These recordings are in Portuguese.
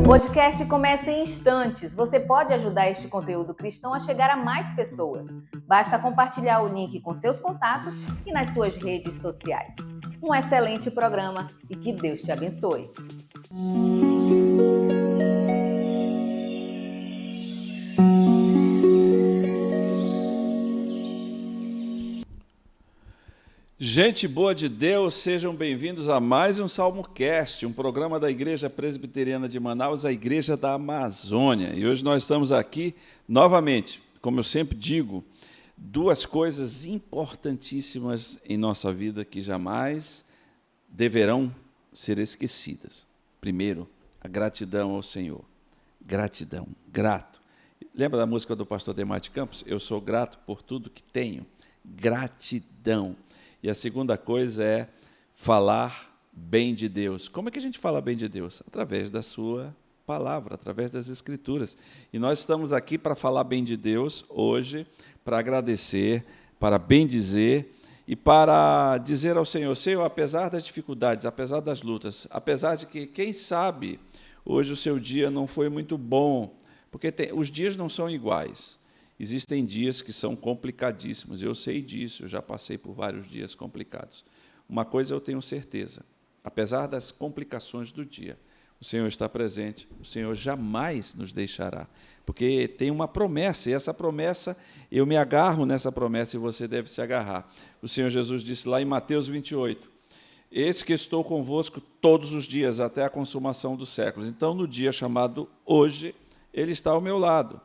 O podcast começa em instantes. Você pode ajudar este conteúdo cristão a chegar a mais pessoas. Basta compartilhar o link com seus contatos e nas suas redes sociais. Um excelente programa e que Deus te abençoe. Gente boa de Deus, sejam bem-vindos a mais um SalmoCast, um programa da Igreja Presbiteriana de Manaus, a Igreja da Amazônia. E hoje nós estamos aqui novamente, como eu sempre digo, duas coisas importantíssimas em nossa vida que jamais deverão ser esquecidas. Primeiro, a gratidão ao Senhor. Gratidão, grato. Lembra da música do pastor Demar de Campos? Eu sou grato por tudo que tenho. Gratidão. E a segunda coisa é falar bem de Deus. Como é que a gente fala bem de Deus? Através da sua palavra, através das Escrituras. E nós estamos aqui para falar bem de Deus hoje, para agradecer, para bendizer e para dizer ao Senhor, Senhor, apesar das dificuldades, apesar das lutas, apesar de que, quem sabe, hoje o seu dia não foi muito bom, porque os dias não são iguais. Existem dias que são complicadíssimos, eu sei disso, eu já passei por vários dias complicados. Uma coisa eu tenho certeza, apesar das complicações do dia, o Senhor está presente, o Senhor jamais nos deixará, porque tem uma promessa, e essa promessa, eu me agarro nessa promessa e você deve se agarrar. O Senhor Jesus disse lá em Mateus 28, eis que estou convosco todos os dias, até a consumação dos séculos. Então, no dia chamado hoje, Ele está ao meu lado,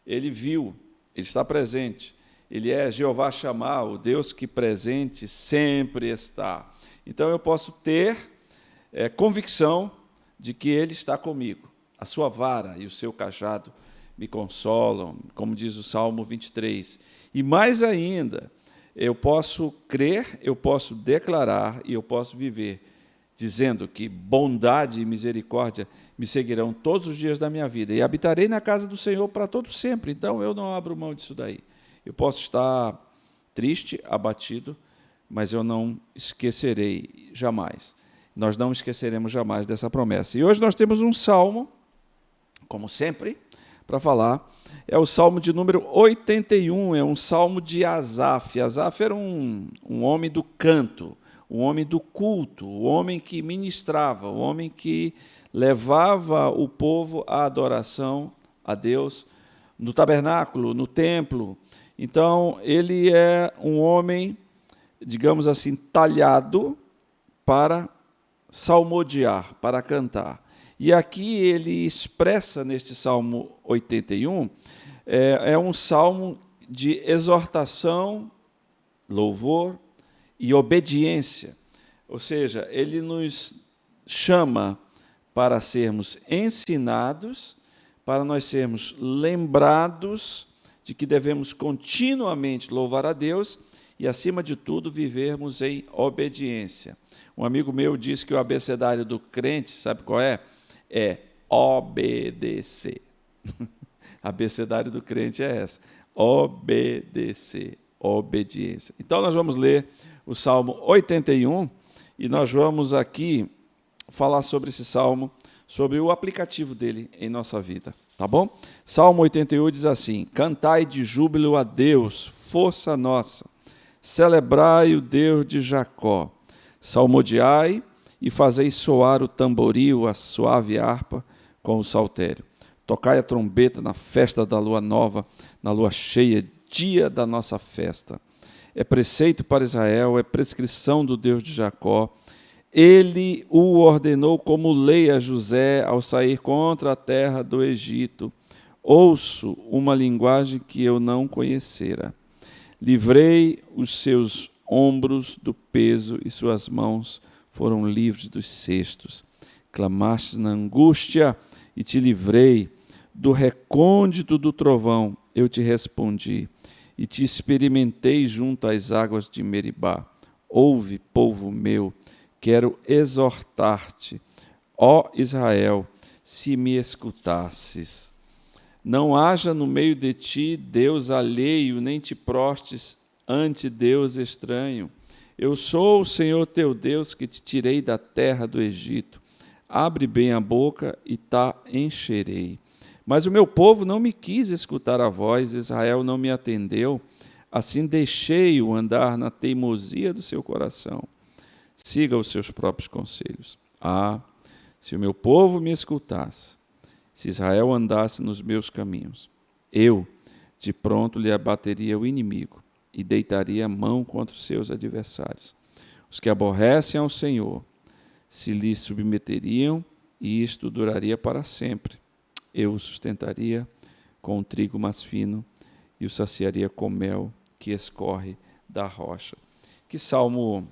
Ele viu, Ele está presente, Ele é Jeová Shammah, o Deus que presente sempre está. Então eu posso ter convicção de que Ele está comigo. A sua vara e o seu cajado me consolam, como diz o Salmo 23. E mais ainda, eu posso crer, eu posso declarar e eu posso viver, dizendo que bondade e misericórdia me seguirão todos os dias da minha vida, e habitarei na casa do Senhor para todo sempre. Então, eu não abro mão disso daí. Eu posso estar triste, abatido, mas eu não esquecerei jamais. Nós não esqueceremos jamais dessa promessa. E hoje nós temos um salmo, como sempre, para falar. É o salmo de número 81, é um salmo de Asaf. Asaf era um homem do canto, um homem do culto, o homem que ministrava, o homem que levava o povo à adoração a Deus no tabernáculo, no templo. Então, ele é um homem, digamos assim, talhado para salmodiar, para cantar. E aqui ele expressa, neste Salmo 81, é um salmo de exortação, louvor e obediência. Ou seja, ele nos chama para sermos ensinados, para nós sermos lembrados de que devemos continuamente louvar a Deus e, acima de tudo, vivermos em obediência. Um amigo meu disse que o abecedário do crente, sabe qual é? É obedecer. Abecedário do crente é essa, obedecer, obediência. Então, nós vamos ler o Salmo 81 e nós vamos aqui falar sobre esse Salmo, sobre o aplicativo dele em nossa vida, tá bom? Salmo 81 diz assim: cantai de júbilo a Deus, força nossa, celebrai o Deus de Jacó, salmodiai e fazei soar o tamboril, a suave harpa com o saltério. Tocai a trombeta na festa da lua nova, na lua cheia, dia da nossa festa. É preceito para Israel, é prescrição do Deus de Jacó. Ele o ordenou como lei a José ao sair contra a terra do Egito. Ouço uma linguagem que eu não conhecera. Livrei os seus ombros do peso e suas mãos foram livres dos cestos. Clamastes na angústia e te livrei. Do recôndito do trovão eu te respondi e te experimentei junto às águas de Meribá. Ouve, povo meu, quero exortar-te, ó Israel, se me escutasses. Não haja no meio de ti Deus alheio, nem te prostes ante Deus estranho. Eu sou o Senhor teu Deus que te tirei da terra do Egito. Abre bem a boca e tá encherei. Mas o meu povo não me quis escutar a voz, Israel não me atendeu. Assim deixei-o andar na teimosia do seu coração. Siga os seus próprios conselhos. Ah, se o meu povo me escutasse, se Israel andasse nos meus caminhos, eu, de pronto, lhe abateria o inimigo e deitaria a mão contra os seus adversários. Os que aborrecem ao Senhor se lhe submeteriam e isto duraria para sempre. Eu o sustentaria com o trigo mais fino e o saciaria com mel que escorre da rocha. Que salmo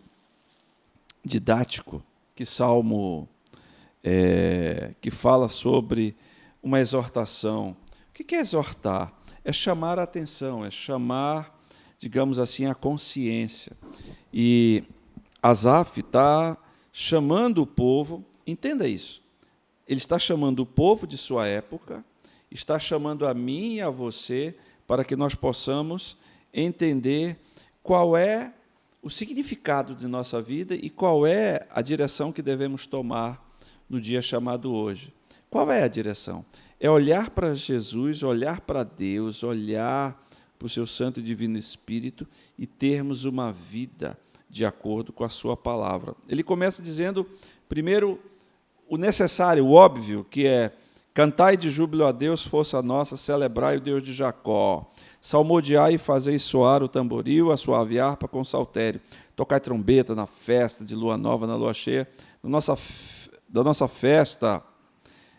didático, que salmo que fala sobre uma exortação. O que é exortar? É chamar a atenção, é chamar, digamos assim, a consciência. E Asaf está chamando o povo, entenda isso, ele está chamando o povo de sua época, está chamando a mim e a você para que nós possamos entender qual é o significado de nossa vida e qual é a direção que devemos tomar no dia chamado hoje. Qual é a direção? É olhar para Jesus, olhar para Deus, olhar para o seu Santo e Divino Espírito e termos uma vida de acordo com a sua palavra. Ele começa dizendo, primeiro, o necessário, o óbvio, que é cantai de júbilo a Deus, força nossa, celebrai o Deus de Jacó, salmodiai e fazei soar o tamboril, a suave harpa com saltério, tocai trombeta na festa de lua nova, na lua cheia, da nossa festa.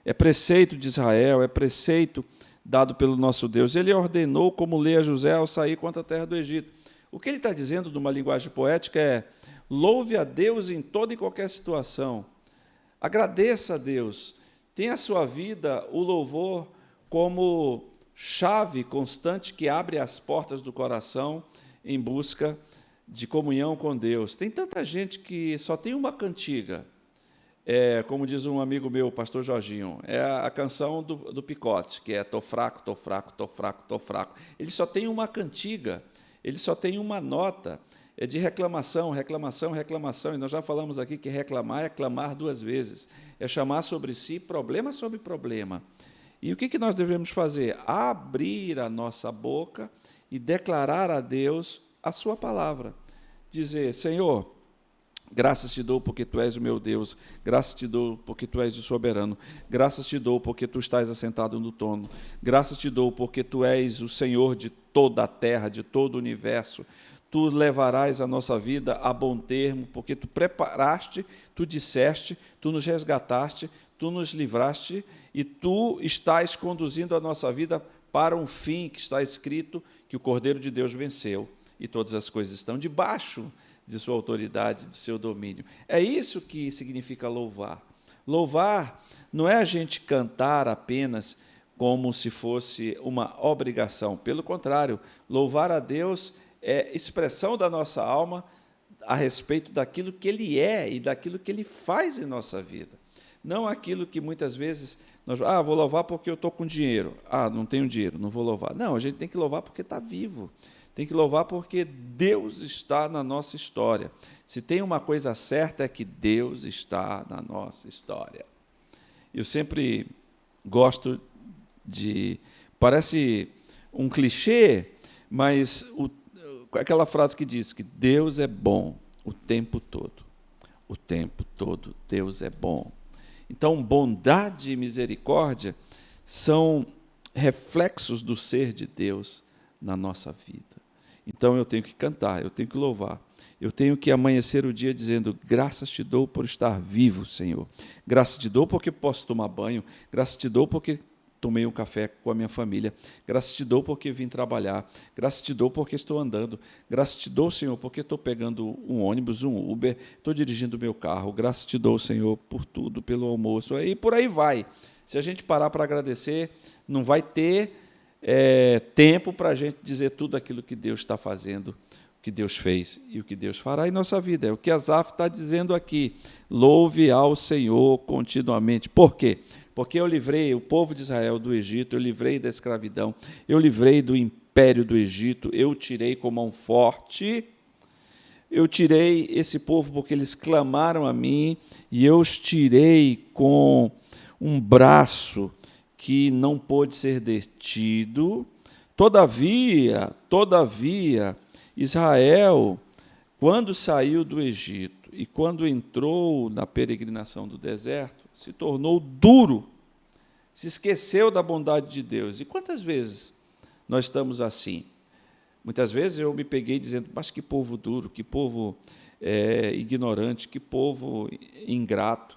É preceito de Israel, é preceito dado pelo nosso Deus. Ele ordenou como lei a José ao sair contra a terra do Egito. O que ele está dizendo, numa linguagem poética, é louve a Deus em toda e qualquer situação. Agradeça a Deus. Tenha a sua vida o louvor como chave constante que abre as portas do coração em busca de comunhão com Deus. Tem tanta gente que só tem uma cantiga. Como diz um amigo meu, o pastor Jorginho, é a canção do Picote, que é tô fraco, tô fraco, tô fraco, tô fraco. Ele só tem uma cantiga, ele só tem uma nota, é de reclamação, reclamação, reclamação. E nós já falamos aqui que reclamar é clamar duas vezes, é chamar sobre si problema sobre problema. E o que nós devemos fazer? Abrir a nossa boca e declarar a Deus a sua palavra. Dizer, Senhor, graças te dou porque tu és o meu Deus, graças te dou porque tu és o soberano, graças te dou porque tu estás assentado no trono, graças te dou porque tu és o Senhor de toda a terra, de todo o universo. Tu levarás a nossa vida a bom termo, porque tu preparaste, tu disseste, tu nos resgataste, tu nos livraste e tu estás conduzindo a nossa vida para um fim que está escrito que o Cordeiro de Deus venceu e todas as coisas estão debaixo de sua autoridade, de seu domínio. É isso que significa louvar. Louvar não é a gente cantar apenas como se fosse uma obrigação. Pelo contrário, louvar a Deus é expressão da nossa alma a respeito daquilo que Ele é e daquilo que Ele faz em nossa vida. Não aquilo que muitas vezes nós vou louvar porque eu estou com dinheiro. Não tenho dinheiro, não vou louvar. Não, a gente tem que louvar porque está vivo. Tem que louvar porque Deus está na nossa história. Se tem uma coisa certa é que Deus está na nossa história. Eu sempre gosto parece um clichê, mas aquela frase que diz que Deus é bom o tempo todo. O tempo todo Deus é bom. Então, bondade e misericórdia são reflexos do ser de Deus na nossa vida. Então, eu tenho que cantar, eu tenho que louvar. Eu tenho que amanhecer o dia dizendo, graças te dou por estar vivo, Senhor. Graças te dou porque posso tomar banho. Graças te dou porque tomei um café com a minha família. Graças te dou porque vim trabalhar. Graças te dou porque estou andando. Graças te dou, Senhor, porque estou pegando um ônibus, um Uber, estou dirigindo o meu carro. Graças te dou, Senhor, por tudo, pelo almoço. E por aí vai. Se a gente parar para agradecer, não vai ter tempo para a gente dizer tudo aquilo que Deus está fazendo, o que Deus fez e o que Deus fará em nossa vida. É o que Asaf está dizendo aqui. Louve ao Senhor continuamente. Por quê? Porque eu livrei o povo de Israel do Egito, eu livrei da escravidão, eu livrei do império do Egito, eu tirei com mão forte, eu tirei esse povo porque eles clamaram a mim, e eu os tirei com um braço que não pôde ser detido. Todavia, Israel, quando saiu do Egito e quando entrou na peregrinação do deserto, se tornou duro, se esqueceu da bondade de Deus. E quantas vezes nós estamos assim? Muitas vezes eu me peguei dizendo, mas que povo duro, que povo ignorante, que povo ingrato.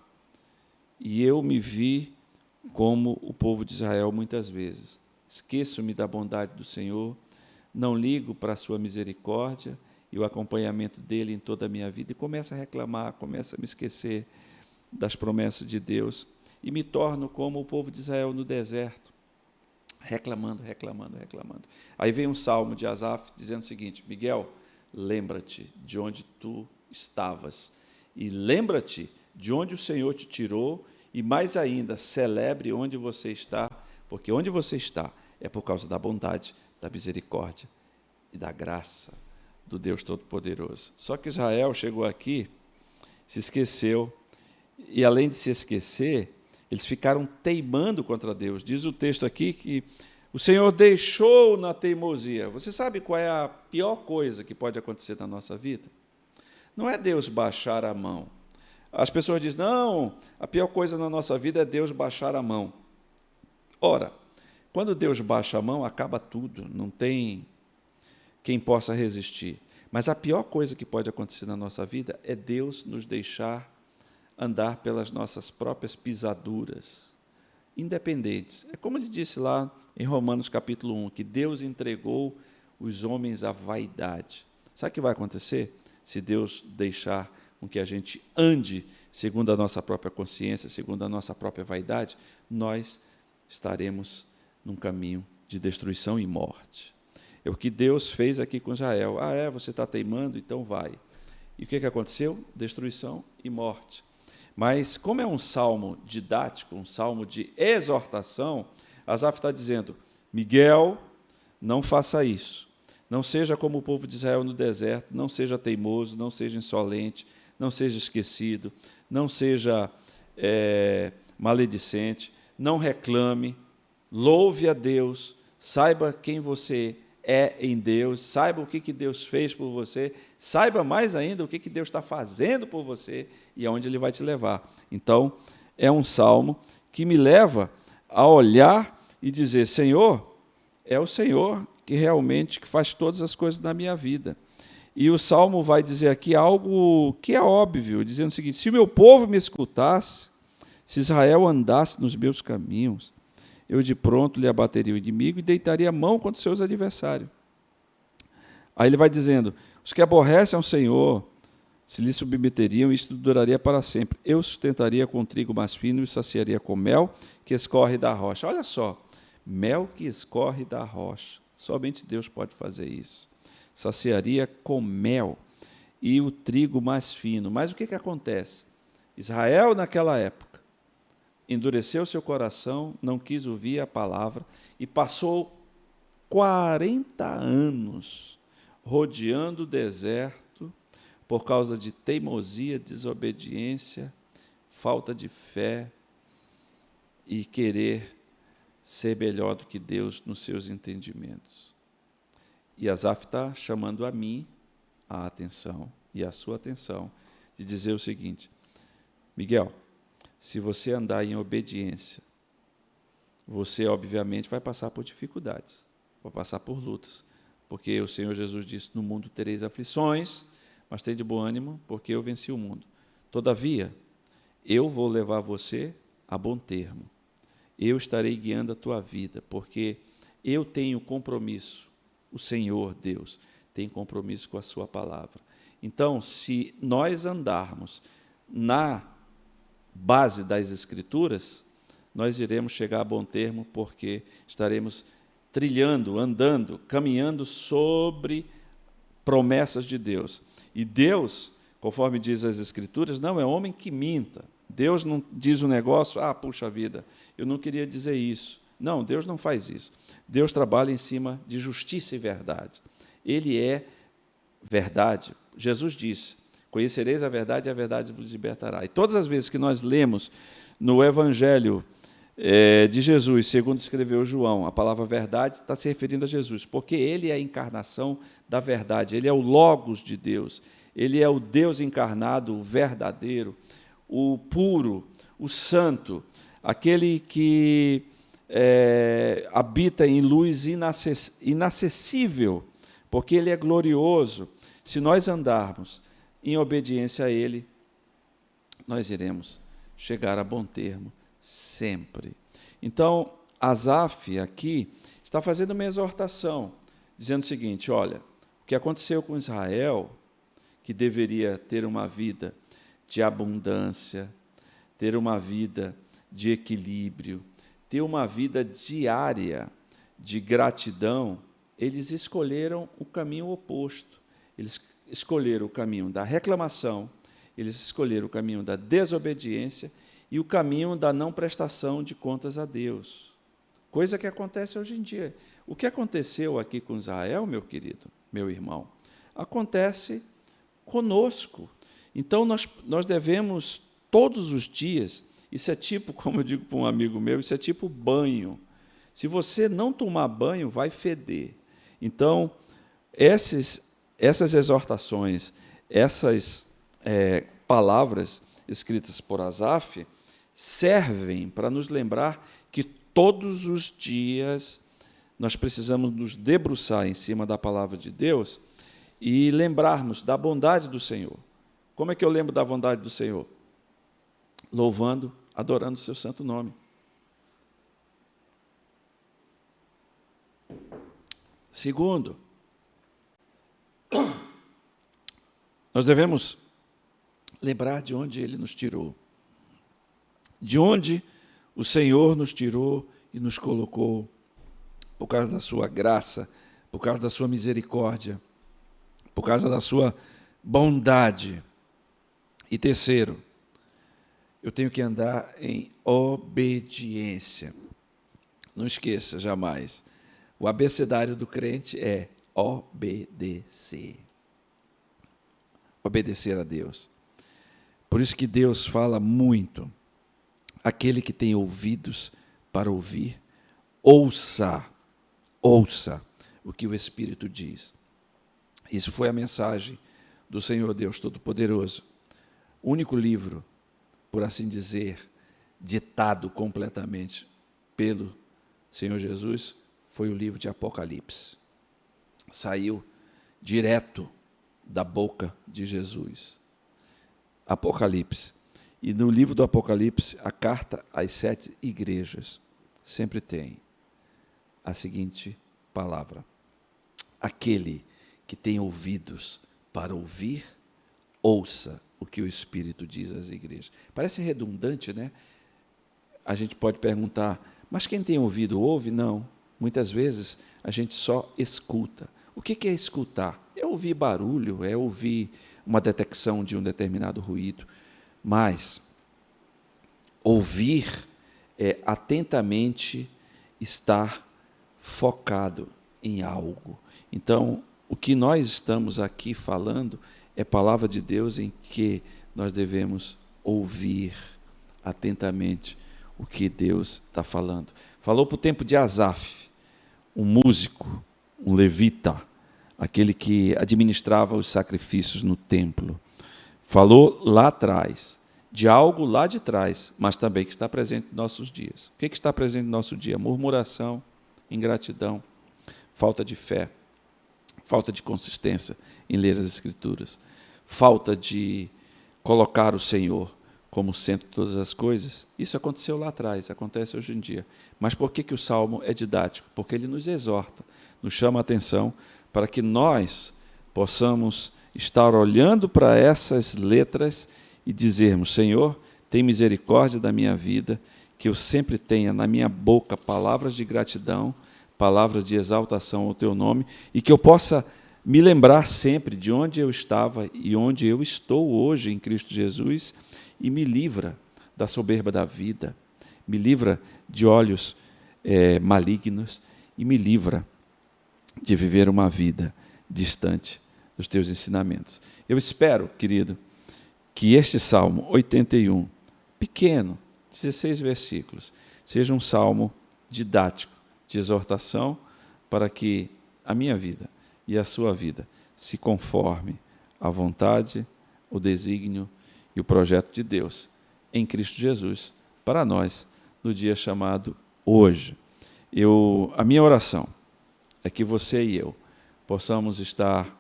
E eu me vi como o povo de Israel muitas vezes. Esqueço-me da bondade do Senhor, não ligo para a sua misericórdia e o acompanhamento dele em toda a minha vida, e começo a reclamar, começo a me esquecer das promessas de Deus, e me torno como o povo de Israel no deserto, reclamando. Aí vem um salmo de Asaf dizendo o seguinte, Miguel, lembra-te de onde tu estavas, e lembra-te de onde o Senhor te tirou, e mais ainda, celebre onde você está, porque onde você está é por causa da bondade, da misericórdia e da graça do Deus Todo-Poderoso. Só que Israel chegou aqui, se esqueceu, e além de se esquecer, eles ficaram teimando contra Deus. Diz o texto aqui que o Senhor deixou na teimosia. Você sabe qual é a pior coisa que pode acontecer na nossa vida? Não é Deus baixar a mão. As pessoas dizem, não, a pior coisa na nossa vida é Deus baixar a mão. Ora, quando Deus baixa a mão, acaba tudo, não tem quem possa resistir. Mas a pior coisa que pode acontecer na nossa vida é Deus nos deixar andar pelas nossas próprias pisaduras, independentes. É como ele disse lá em Romanos capítulo 1, que Deus entregou os homens à vaidade. Sabe o que vai acontecer? Se Deus deixar com que a gente ande segundo a nossa própria consciência, segundo a nossa própria vaidade, nós estaremos num caminho de destruição e morte. É o que Deus fez aqui com Israel. Você está teimando? Então vai. E o que aconteceu? Destruição e morte. Mas, como é um salmo didático, um salmo de exortação, Asaf está dizendo, Miguel, não faça isso. Não seja como o povo de Israel no deserto, não seja teimoso, não seja insolente, não seja esquecido, não seja maledicente, não reclame, louve a Deus, saiba quem você é em Deus, saiba o que Deus fez por você, saiba mais ainda o que Deus está fazendo por você e aonde Ele vai te levar. Então, é um salmo que me leva a olhar e dizer, Senhor, é o Senhor que realmente faz todas as coisas na minha vida. E o salmo vai dizer aqui algo que é óbvio, dizendo o seguinte, se o meu povo me escutasse, se Israel andasse nos meus caminhos, eu de pronto lhe abateria o inimigo e deitaria a mão contra os seus adversários. Aí ele vai dizendo, os que aborrecem ao Senhor, se lhe submeteriam, isto duraria para sempre. Eu sustentaria com trigo mais fino e saciaria com mel que escorre da rocha. Olha só, mel que escorre da rocha. Somente Deus pode fazer isso. Saciaria com mel e o trigo mais fino. Mas o que acontece? Israel, naquela época, endureceu seu coração, não quis ouvir a palavra e passou 40 anos rodeando o deserto por causa de teimosia, desobediência, falta de fé e querer ser melhor do que Deus nos seus entendimentos. E Asaf está chamando a mim a atenção e a sua atenção de dizer o seguinte: Miguel, se você andar em obediência, você obviamente vai passar por dificuldades, vai passar por lutas, porque o Senhor Jesus disse: no mundo tereis aflições, mas tem de bom ânimo, porque eu venci o mundo. Todavia, eu vou levar você a bom termo. Eu estarei guiando a tua vida, porque eu tenho compromisso, o Senhor Deus tem compromisso com a sua palavra. Então, se nós andarmos na base das Escrituras, nós iremos chegar a bom termo, porque estaremos trilhando, andando, caminhando sobre promessas de Deus. E Deus, conforme diz as Escrituras, não é homem que minta. Deus não diz um negócio, puxa vida, eu não queria dizer isso. Não, Deus não faz isso. Deus trabalha em cima de justiça e verdade. Ele é verdade. Jesus disse: conhecereis a verdade e a verdade vos libertará. E todas as vezes que nós lemos no Evangelho de Jesus, segundo escreveu João, a palavra verdade está se referindo a Jesus, porque ele é a encarnação da verdade, ele é o Logos de Deus, ele é o Deus encarnado, o verdadeiro, o puro, o santo, aquele que habita em luz inacessível, porque ele é glorioso. Se nós andarmos em obediência a ele, nós iremos chegar a bom termo sempre. Então, Asaf aqui está fazendo uma exortação, dizendo o seguinte: olha, o que aconteceu com Israel, que deveria ter uma vida de abundância, ter uma vida de equilíbrio, ter uma vida diária de gratidão, eles escolheram o caminho oposto. Eles escolheram o caminho da reclamação, eles escolheram o caminho da desobediência e o caminho da não prestação de contas a Deus. Coisa que acontece hoje em dia. O que aconteceu aqui com Israel, meu querido, meu irmão, acontece conosco. Então, nós devemos, todos os dias, isso é tipo, como eu digo para um amigo meu, isso é tipo banho. Se você não tomar banho, vai feder. Então, essas exortações, essas palavras escritas por Asaf, servem para nos lembrar que todos os dias nós precisamos nos debruçar em cima da palavra de Deus e lembrarmos da bondade do Senhor. Como é que eu lembro da bondade do Senhor? Louvando, adorando o seu santo nome. Segundo, nós devemos lembrar de onde Ele nos tirou. De onde o Senhor nos tirou e nos colocou, por causa da sua graça, por causa da sua misericórdia, por causa da sua bondade. E terceiro, eu tenho que andar em obediência. Não esqueça jamais, o abecedário do crente é obedecer. Obedecer a Deus. Por isso que Deus fala muito: aquele que tem ouvidos para ouvir, ouça o que o Espírito diz. Isso foi a mensagem do Senhor Deus Todo-Poderoso. O único livro, por assim dizer, ditado completamente pelo Senhor Jesus, foi o livro de Apocalipse. Saiu direto da boca de Jesus. Apocalipse. E no livro do Apocalipse, a carta às 7 igrejas sempre tem a seguinte palavra: aquele que tem ouvidos para ouvir, ouça o que o Espírito diz às igrejas. Parece redundante, né? A gente pode perguntar, Mas quem tem ouvido, ouve? Não. Muitas vezes a gente só escuta. O que é escutar? É ouvir barulho, é ouvir uma detecção de um determinado ruído. Mas ouvir é atentamente estar focado em algo. Então, o que nós estamos aqui falando é palavra de Deus em que nós devemos ouvir atentamente o que Deus está falando. Falou para o tempo de Asaf, um músico, um levita, aquele que administrava os sacrifícios no templo. Falou lá atrás, de algo lá de trás, mas também que está presente nos nossos dias. O que está presente no nosso dia? Murmuração, ingratidão, falta de fé, falta de consistência em ler as Escrituras, falta de colocar o Senhor como centro de todas as coisas. Isso aconteceu lá atrás, acontece hoje em dia. Mas por que o Salmo é didático? Porque ele nos exorta, nos chama a atenção para que nós possamos estar olhando para essas letras e dizermos: Senhor, tem misericórdia da minha vida, que eu sempre tenha na minha boca palavras de gratidão, palavras de exaltação ao teu nome, e que eu possa me lembrar sempre de onde eu estava e onde eu estou hoje em Cristo Jesus, e me livra da soberba da vida, me livra de olhos malignos e me livra de viver uma vida distante dos teus ensinamentos. Eu espero, querido, que este Salmo 81, pequeno, 16 versículos, seja um salmo didático, de exortação, para que a minha vida e a sua vida se conforme à vontade, o desígnio e o projeto de Deus em Cristo Jesus para nós no dia chamado hoje. A minha oração é que você e eu possamos estar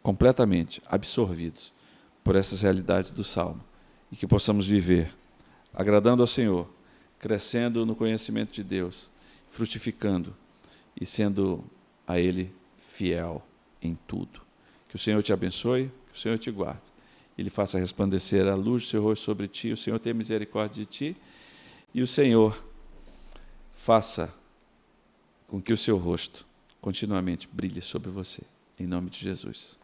completamente absorvidos por essas realidades do Salmo e que possamos viver agradando ao Senhor, crescendo no conhecimento de Deus, frutificando e sendo a Ele fiel em tudo. Que o Senhor te abençoe, que o Senhor te guarde. Ele faça resplandecer a luz do seu rosto sobre ti, o Senhor tenha misericórdia de ti, e o Senhor faça com que o seu rosto continuamente brilhe sobre você, em nome de Jesus.